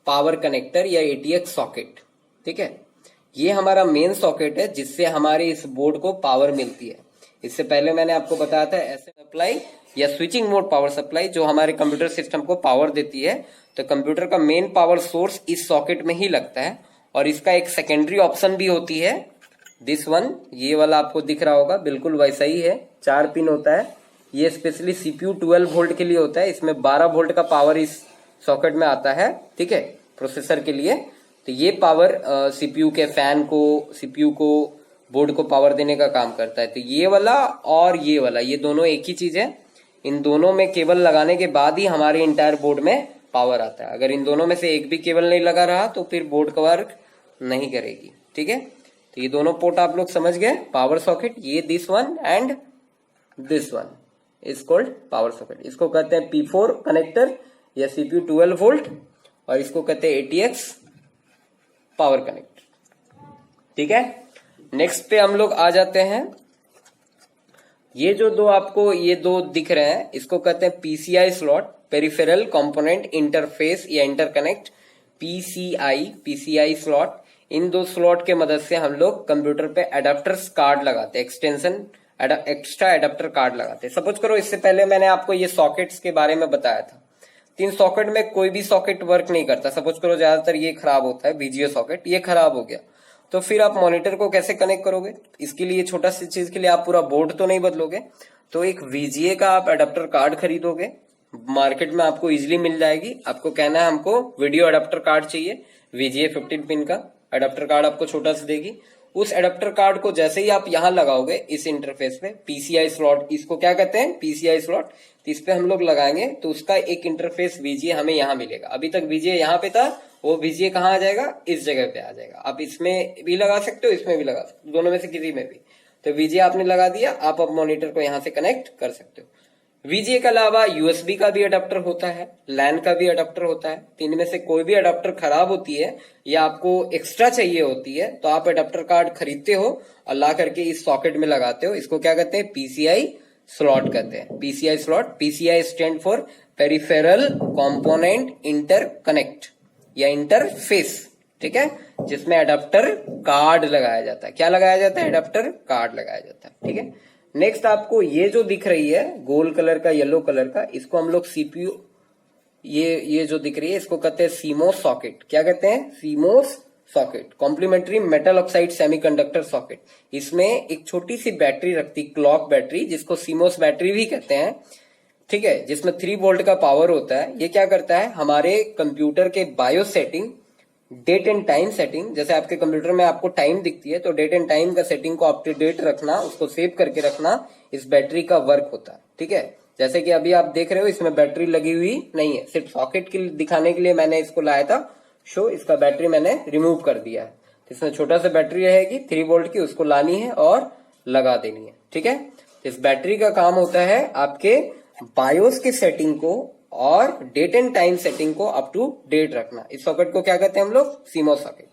पावर कनेक्टर या एटीएक्स सॉकेट। ठीक है, ये हमारा मेन सॉकेट है जिससे हमारे इस बोर्ड को पावर मिलती है। इससे पहले मैंने आपको बताया था ऐसे सप्लाई या स्विचिंग मोड पावर सप्लाई, जो हमारे कंप्यूटर सिस्टम को पावर देती है। तो कंप्यूटर का मेन पावर सोर्स इस सॉकेट में ही लगता है, और इसका एक सेकेंडरी ऑप्शन भी होती है, दिस वन, ये वाला आपको दिख रहा होगा, बिल्कुल वैसा ही है। 4 पिन होता है। ये स्पेशली सीपीयू 12 वोल्ट के लिए होता है। इसमें 12 वोल्ट का पावर इस सॉकेट में आता है। ठीक है, प्रोसेसर के लिए। तो ये पावर सीपीयू के फैन को, सीपीयू को, बोर्ड को पावर देने का काम करता है। तो ये वाला और ये वाला, ये दोनों एक ही चीज है। इन दोनों में केबल लगाने के बाद ही हमारे इंटायर बोर्ड में पावर आता है। अगर इन दोनों में से एक भी केबल नहीं लगा रहा तो फिर बोर्ड का वर्क नहीं करेगी। ठीक है, तो ये दोनों पोर्ट आप लोग समझ गए, पावर सॉकेट। ये this one and this one is called power socket. इसको कहते हैं P4 कनेक्टर या सीपीयू 12 वोल्ट, और इसको कहते हैं एटीएक्स पावर कनेक्टर। ठीक है, नेक्स्ट पे हम लोग आ जाते हैं। ये जो दो आपको ये दो दिख रहे हैं, इसको कहते हैं PCI slot, peripheral component interface या इंटरकनेक्ट, पीसीआई स्लॉट। इन दो स्लॉट के मदद से हम लोग कंप्यूटर पे एडाप्टर्स कार्ड लगाते हैं, एक्सटेंशन एक्स्ट्रा एडाप्टर कार्ड लगाते हैं। सपोज करो, इससे पहले मैंने आपको ये सॉकेट्स के बारे में बताया था। 3 सॉकेट में कोई भी सॉकेट वर्क नहीं करता। सपोज करो ज्यादातर ये खराब होता है, वीजीए सॉकेट, ये खराब हो गया, तो फिर आप मॉनिटर को कैसे कनेक्ट करोगे? इसके लिए छोटा सी चीज के लिए आप पूरा बोर्ड तो नहीं बदलोगे, तो एक वीजीए का आप अडेप्टर कार्ड खरीदोगे, मार्केट में आपको इजीली मिल जाएगी। आपको कहना है हमको वीडियो अडेप्टर कार्ड चाहिए, वीजीए 15 पिन का अडेप्टर कार्ड आपको छोटा सा देगी। उस अडेप्टर कार्ड को जैसे ही आप यहां लगाओगे इस इंटरफेस पे, पीसीआई स्लॉट, इसको क्या कहते हैं? PCI slot. तो इस पे हम लोग लगाएंगे तो उसका एक इंटरफेस वीजीए हमें यहाँ मिलेगा। अभी तक वीजीए यहाँ पे था, वो वीजीए कहाँ आ जाएगा? इस जगह पे आ जाएगा। आप इसमें भी लगा सकते हो, इसमें भी लगा सकते हो, दोनों में से किसी में भी। तो वीजीए आपने लगा दिया, आप अब मॉनिटर को यहाँ से कनेक्ट कर सकते हो। वीजीए के अलावा यूएसबी का भी अडेप्टर होता है, लैन का भी अडेप्टर होता है। तो इनमें से कोई भी अडेप्टर खराब होती है या आपको एक्स्ट्रा चाहिए होती है, तो आप अडेप्टर कार्ड खरीदते हो और ला करके इस सॉकेट में लगाते हो। इसको क्या कहते हैं? पीसीआई स्लॉट कहते हैं। PCI slot, PCI stand for peripheral component interconnect या इंटरफेस। ठीक है, जिसमें अडेप्टर कार्ड लगाया जाता है। क्या लगाया जाता है? अडेप्टर कार्ड लगाया जाता है। ठीक है, नेक्स्ट आपको ये जो दिख रही है गोल्ड कलर का, येलो कलर का, इसको हम लोग सीपीयू, ये जो दिख रही है इसको कहते हैं सीमोस सॉकेट। क्या कहते हैं? CMOS socket, complementary metal oxide semiconductor socket. इसमें एक छोटी सी बैटरी रखती, क्लॉक बैटरी, जिसको सीमोस बैटरी भी कहते हैं। ठीक है, जिसमें 3 वोल्ट का पावर होता है। ये क्या करता है? हमारे कंप्यूटर के BIOS setting, date and time setting, जैसे आपके कंप्यूटर में आपको टाइम दिखती है, तो डेट एंड टाइम का सेटिंग को अप टू डेट रखना, उसको सेव करके रखना, इस बैटरी का वर्क होता है। ठीक है, जैसे कि अभी आप देख रहे हो इसमें बैटरी लगी हुई नहीं है, सिर्फ सॉकेट के दिखाने के लिए मैंने इसको लाया था शो। इसका बैटरी मैंने रिमूव कर दिया है। तो इसमें छोटा सा बैटरी रहेगी 3 वोल्ट की, उसको लानी है और लगा देनी है। ठीक है, इस बैटरी का काम होता है आपके बायोस के सेटिंग को और डेट एंड टाइम सेटिंग को अप टू डेट रखना। इस सॉकेट को क्या कहते हैं हम लोग? CMOS socket.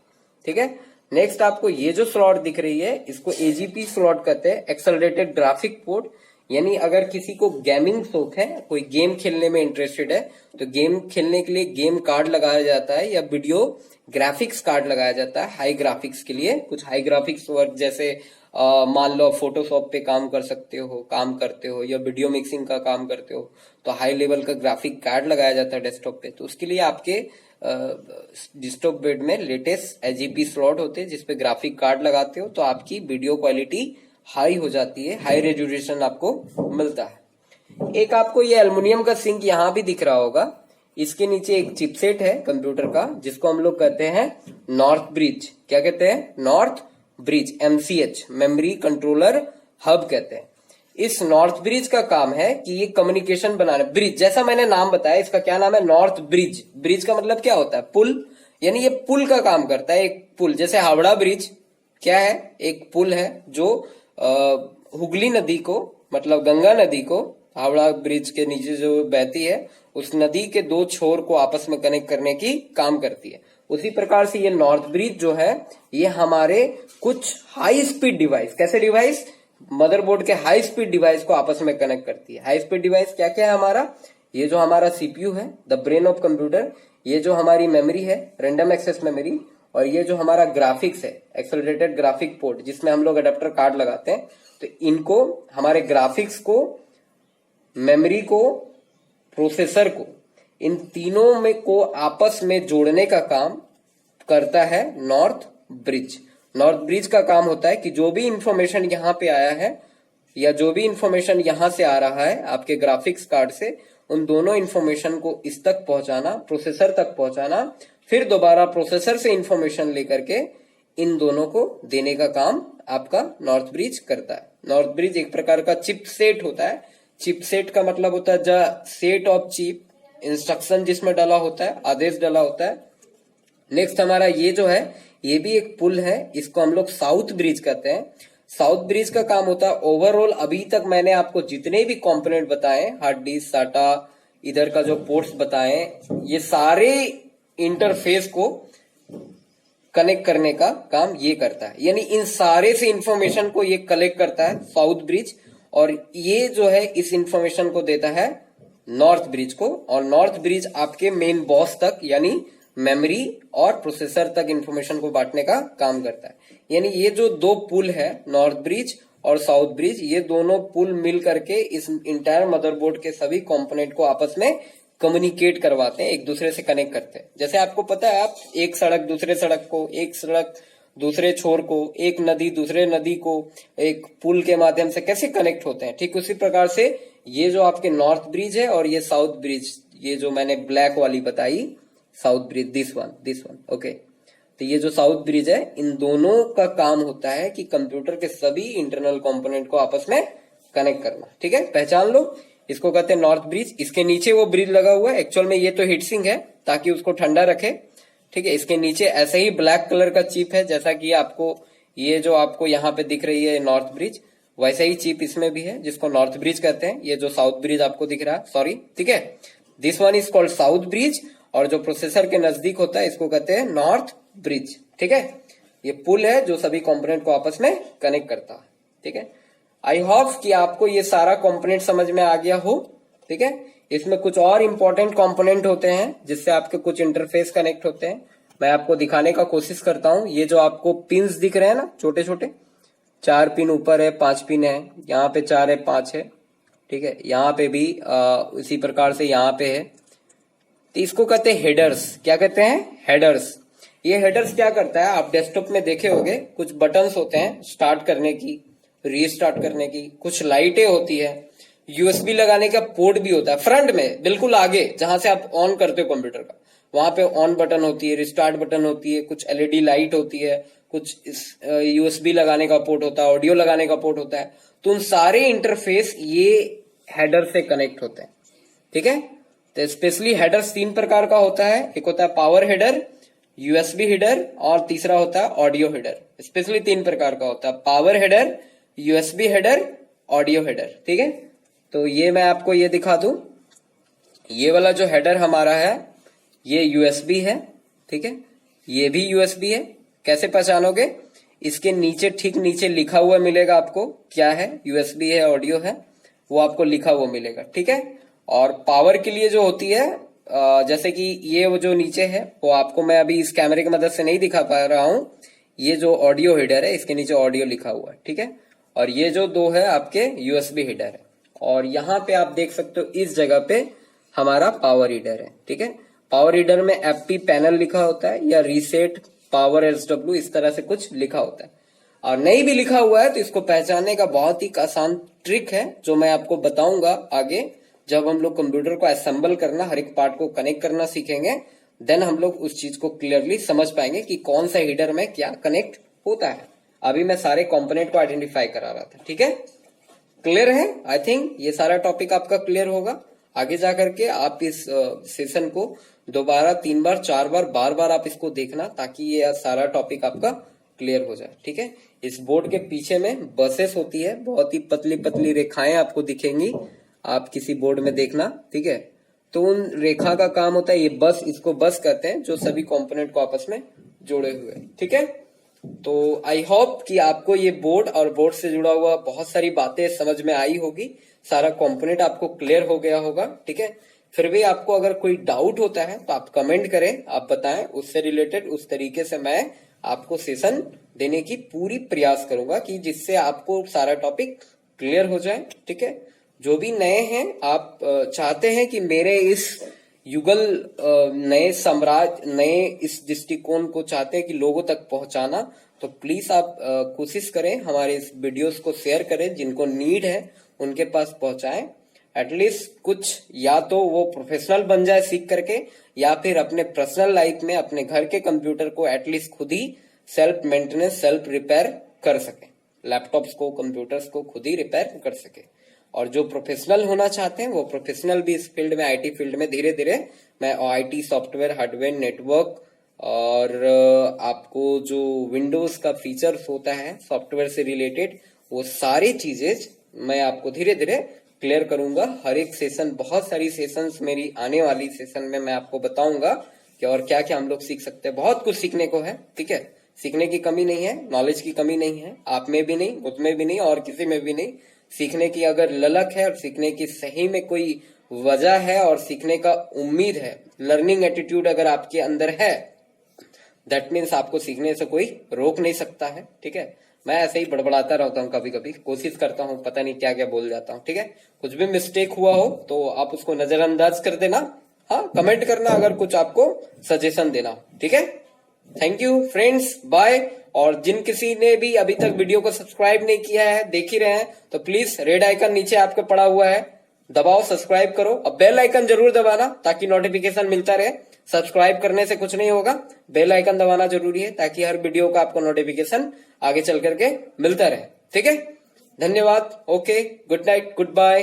ठीक है, नेक्स्ट आपको ये जो स्लॉट दिख रही है इसको एजीपी स्लॉट कहते हैं, एक्सेलरेटेड ग्राफिक पोर्ट। यानी अगर किसी को गेमिंग शौक है, कोई गेम खेलने में इंटरेस्टेड है, तो गेम खेलने के लिए गेम कार्ड लगाया जाता है या वीडियो ग्राफिक्स कार्ड लगाया जाता है हाई ग्राफिक्स के लिए। कुछ हाई ग्राफिक्स वर्क जैसे मान लो फोटोशॉप पे काम करते हो या वीडियो मिक्सिंग का काम करते हो, तो हाई लेवल का ग्राफिक कार्ड लगाया जाता है डेस्कटॉप पे। तो उसके लिए आपके डेस्कटॉप बेड में लेटेस्ट एजीपी स्लॉट होते हैं जिसपे ग्राफिक कार्ड लगाते हो, तो आपकी वीडियो क्वालिटी हाई हो जाती है, हाई रेजोल्यूशन आपको मिलता है। एक आपको ये एल्युमिनियम का सिंक यहाँ भी दिख रहा होगा, इसके नीचे एक चिपसेट है कंप्यूटर का जिसको हम लोग कहते हैं नॉर्थ ब्रिज। क्या कहते हैं? North bridge, MCH, memory controller hub कहते हैं। इस नॉर्थ ब्रिज का काम है कि ये कम्युनिकेशन बनाना। ब्रिज जैसा मैंने नाम बताया, इसका क्या नाम है? North bridge. ब्रिज का मतलब क्या होता है? पुल। यानी ये पुल का काम करता है। एक पुल जैसे हावड़ा ब्रिज क्या है? एक पुल है जो हुगली नदी को, मतलब गंगा नदी को हावड़ा ब्रिज के नीचे जो बहती है, उस नदी के दो छोर को आपस में कनेक्ट करने की काम करती है। उसी प्रकार से ये नॉर्थ ब्रिज जो है ये हमारे कुछ हाई स्पीड डिवाइस, कैसे डिवाइस? मदरबोर्ड के हाई स्पीड डिवाइस को आपस में कनेक्ट करती है। हाई स्पीड डिवाइस क्या क्या है हमारा? ये जो हमारा सीपीयू है, द ब्रेन ऑफ कंप्यूटर, ये जो हमारी मेमोरी है, रैंडम एक्सेस मेमोरी, और ये जो हमारा ग्राफिक्स है, एक्सेलरेटेड ग्राफिक पोर्ट, जिसमें हम लोग अडेप्टर कार्ड लगाते हैं। तो इनको, हमारे ग्राफिक्स को, मेमोरी को, प्रोसेसर को, इन तीनों में को आपस में जोड़ने का काम करता है नॉर्थ ब्रिज। नॉर्थ ब्रिज का काम होता है कि जो भी इंफॉर्मेशन यहाँ पे आया है या जो भी इंफॉर्मेशन यहाँ से आ रहा है आपके ग्राफिक्स कार्ड से, उन दोनों इंफॉर्मेशन को इस तक पहुंचाना, प्रोसेसर तक पहुंचाना, फिर दोबारा प्रोसेसर से इंफॉर्मेशन लेकर के इन दोनों को देने का काम आपका नॉर्थ ब्रिज करता है। नॉर्थ ब्रिज एक प्रकार का चिपसेट होता है। चिपसेट का मतलब होता है the set of chip, instruction जिसमें डाला होता है, आदेश डाला होता है। नेक्स्ट हमारा ये जो है ये भी एक पुल है, इसको हम लोग साउथ ब्रिज कहते हैं। साउथ ब्रिज का काम होता है ओवरऑल, अभी तक मैंने आपको जितने भी कंपोनेंट बताए, हार्ड डिस्क, साटा, इधर का जो पोर्ट्स बताए, ये सारे इंटरफेस को कनेक्ट करने का काम ये करता है। यानी इन सारे से इंफॉर्मेशन को ये कलेक्ट करता है साउथ ब्रिज, और ये जो है इस इंफॉर्मेशन को देता है नॉर्थ ब्रिज को, और नॉर्थ ब्रिज आपके मेन बॉस तक यानी मेमोरी और प्रोसेसर तक इंफॉर्मेशन को बांटने का काम करता है। यानी ये जो दो पुल है, नॉर्थ ब्रिज और साउथ ब्रिज, ये दोनों पुल मिल करके इस इंटायर मदरबोर्ड के सभी कंपोनेंट को आपस में कम्युनिकेट करवाते हैं, एक दूसरे से कनेक्ट करते हैं। जैसे आपको पता है, आप एक सड़क दूसरे सड़क को, एक सड़क दूसरे छोर को, एक नदी दूसरे नदी को एक पुल के माध्यम से कैसे कनेक्ट होते हैं, ठीक उसी प्रकार से ये जो आपके नॉर्थ ब्रिज है और ये साउथ ब्रिज, ये जो मैंने ब्लैक वाली बताई south bridge, this one, okay. तो ये जो साउथ ब्रिज है, इन दोनों का काम होता है कि कंप्यूटर के सभी इंटरनल कंपोनेंट को आपस में कनेक्ट करना। ठीक है, पहचान लो, इसको कहते हैं नॉर्थ ब्रिज। इसके नीचे वो ब्रिज लगा हुआ है, एक्चुअल में ये तो हीट सिंक है ताकि उसको ठंडा रखे। ठीक है, इसके नीचे ऐसे ही ब्लैक कलर का चिप है, जैसा कि आपको ये जो आपको यहाँ पे दिख रही है नॉर्थ ब्रिज, वैसे ही चिप इसमें भी है जिसको नॉर्थ ब्रिज कहते हैं। ये जो साउथ ब्रिज आपको दिख रहा है, सॉरी, ठीक है, this one is called south bridge, और जो प्रोसेसर के नजदीक होता है इसको कहते हैं नॉर्थ ब्रिज। ठीक है, ये पुल है जो सभी कंपोनेंट को आपस में कनेक्ट करता है। ठीक है, आई होप कि आपको ये सारा कंपोनेंट समझ में आ गया हो। ठीक है, इसमें कुछ और इंपॉर्टेंट कंपोनेंट होते हैं जिससे आपके कुछ इंटरफेस कनेक्ट होते हैं, मैं आपको दिखाने का कोशिश करता हूं। ये जो आपको पिंस दिख रहे हैं ना, छोटे छोटे 4 पिन ऊपर है, 5 पिन है, यहाँ पे 4 है, 5 है। ठीक है, यहाँ पे भी इसी प्रकार से यहाँ पे है। तो इसको कहते हैं हेडर्स। क्या कहते हैं? हेडर्स। ये हेडर्स क्या करता है, आप डेस्कटॉप में देखे होंगे, कुछ बटन्स होते हैं स्टार्ट करने की, रीस्टार्ट करने की, कुछ लाइटें होती है, यूएसबी लगाने का पोर्ट भी होता है फ्रंट में, बिल्कुल आगे जहां से आप ऑन करते हो कंप्यूटर का, वहां पे ऑन बटन होती है, रिस्टार्ट बटन होती है, कुछ एलईडी लाइट होती है, कुछ यूएसबी लगाने का पोर्ट होता है, ऑडियो लगाने का पोर्ट होता है। तो उन सारे इंटरफेस ये हेडर से कनेक्ट होते हैं। ठीक है, तो स्पेशली हेडर्स 3 प्रकार का होता है, एक होता है पावर हेडर, यूएसबी हेडर, और तीसरा होता है ऑडियो हेडर। स्पेशली 3 प्रकार का होता है, power header, USB header, audio header. ठीक है, तो ये मैं आपको ये दिखा दूं, ये वाला जो हेडर हमारा है ये यूएसबी है। ठीक है, ये भी यूएसबी है। कैसे पहचानोगे? इसके नीचे, ठीक नीचे लिखा हुआ मिलेगा आपको, क्या है, यूएसबी है, ऑडियो है, वो आपको लिखा हुआ मिलेगा। ठीक है, और पावर के लिए जो होती है, जैसे कि ये वो जो नीचे है वो आपको मैं अभी इस कैमरे की मदद से नहीं दिखा पा रहा हूं, ये जो ऑडियो हेडर है इसके नीचे ऑडियो लिखा हुआ है। ठीक है, और ये जो दो है आपके यूएसबी हेडर है, और यहाँ पे आप देख सकते हो इस जगह पे हमारा पावर हीटर है। ठीक है, पावर हीटर में एफपी पैनल लिखा होता है या रीसेट पावर एसडब्ल्यू इस तरह से कुछ लिखा होता है, और नहीं भी लिखा हुआ है तो इसको पहचानने का बहुत ही आसान ट्रिक है जो मैं आपको बताऊंगा आगे। जब हम लोग कंप्यूटर को असेंबल करना, हर एक पार्ट को कनेक्ट करना सीखेंगे, देन हम लोग उस चीज को क्लियरली समझ पाएंगे कि कौन सा हीटर में क्या कनेक्ट होता है। अभी मैं सारे कंपोनेंट को आइडेंटिफाई करा रहा था। ठीक है, क्लियर है? आई थिंक ये सारा टॉपिक आपका क्लियर होगा। आगे जाकर के आप इस सेशन को दोबारा 3 बार 4 बार बार बार आप इसको देखना, ताकि ये सारा टॉपिक आपका क्लियर हो जाए। ठीक है, इस बोर्ड के पीछे में बसेस होती है, बहुत ही पतली पतली रेखाएं आपको दिखेंगी, आप किसी बोर्ड में देखना। ठीक है, तो उन रेखा का काम होता है ये बस, इसको बस कहते हैं, जो सभी कंपोनेंट को आपस में जोड़े हुए। ठीक है, तो आई होप कि आपको ये बोर्ड और बोर्ड से जुड़ा हुआ बहुत सारी बातें समझ में आई होगी, सारा कंपोनेंट आपको क्लियर हो गया होगा। ठीक है, फिर भी आपको अगर कोई डाउट होता है तो आप कमेंट करें, आप बताएं, उससे रिलेटेड उस तरीके से मैं आपको सेशन देने की पूरी प्रयास करूंगा कि जिससे आपको सारा टॉपिक क्लियर हो जाए। ठीक है, जो भी नए हैं, आप चाहते हैं कि मेरे इस युगल नए साम्राज्य, नए इस दृष्टिकोण को चाहते हैं कि लोगों तक पहुंचाना, तो प्लीज आप कोशिश करें, हमारे इस वीडियोस को शेयर करें, जिनको नीड है उनके पास पहुंचाएं। एटलीस्ट कुछ, या तो वो प्रोफेशनल बन जाए सीख करके, या फिर अपने पर्सनल लाइफ में अपने घर के कंप्यूटर को एटलीस्ट खुद ही सेल्फ मेंटेनेंस, सेल्फ रिपेयर कर सके, लैपटॉप्स को, कंप्यूटर्स को खुद ही रिपेयर कर सके। और जो प्रोफेशनल होना चाहते हैं वो प्रोफेशनल भी इस फील्ड में, आईटी फील्ड में धीरे धीरे मैं आईटी, सॉफ्टवेयर, हार्डवेयर, नेटवर्क, और आपको जो विंडोज का फीचर्स होता है सॉफ्टवेयर से रिलेटेड, वो सारी चीजें मैं आपको धीरे धीरे क्लियर करूंगा। हर एक सेशन, बहुत सारी सेशंस मेरी आने वाली सेशन में मैं आपको बताऊंगा कि और क्या क्या हम लोग सीख सकते हैं। बहुत कुछ सीखने को है। ठीक है, सीखने की कमी नहीं है, नॉलेज की कमी नहीं है, आप में भी नहीं, मुझ में भी नहीं, और किसी में भी नहीं। सीखने की अगर ललक है और सीखने की सही में कोई वजह है और सीखने का उम्मीद है, लर्निंग एटीट्यूड अगर आपके अंदर है, दैट मीन्स आपको सीखने से कोई रोक नहीं सकता है। ठीक है, मैं ऐसे ही बड़बड़ाता रहता हूँ, कभी कभी कोशिश करता हूँ, पता नहीं क्या क्या बोल जाता हूँ। ठीक है, कुछ भी मिस्टेक हुआ हो तो आप उसको नजरअंदाज कर देना। हाँ, कमेंट करना अगर कुछ आपको सजेशन देना। ठीक है, थैंक यू फ्रेंड्स, बाय। और जिन किसी ने भी अभी तक वीडियो को सब्सक्राइब नहीं किया है, देख ही रहे हैं, तो प्लीज रेड आइकन नीचे आपके पड़ा हुआ है, दबाओ, सब्सक्राइब करो। अब बेल आइकन जरूर दबाना ताकि नोटिफिकेशन मिलता रहे। सब्सक्राइब करने से कुछ नहीं होगा, बेल आइकन दबाना जरूरी है ताकि हर वीडियो का आपको नोटिफिकेशन आगे चल करके मिलता रहे। ठीक है, धन्यवाद, okay, good night, good bye.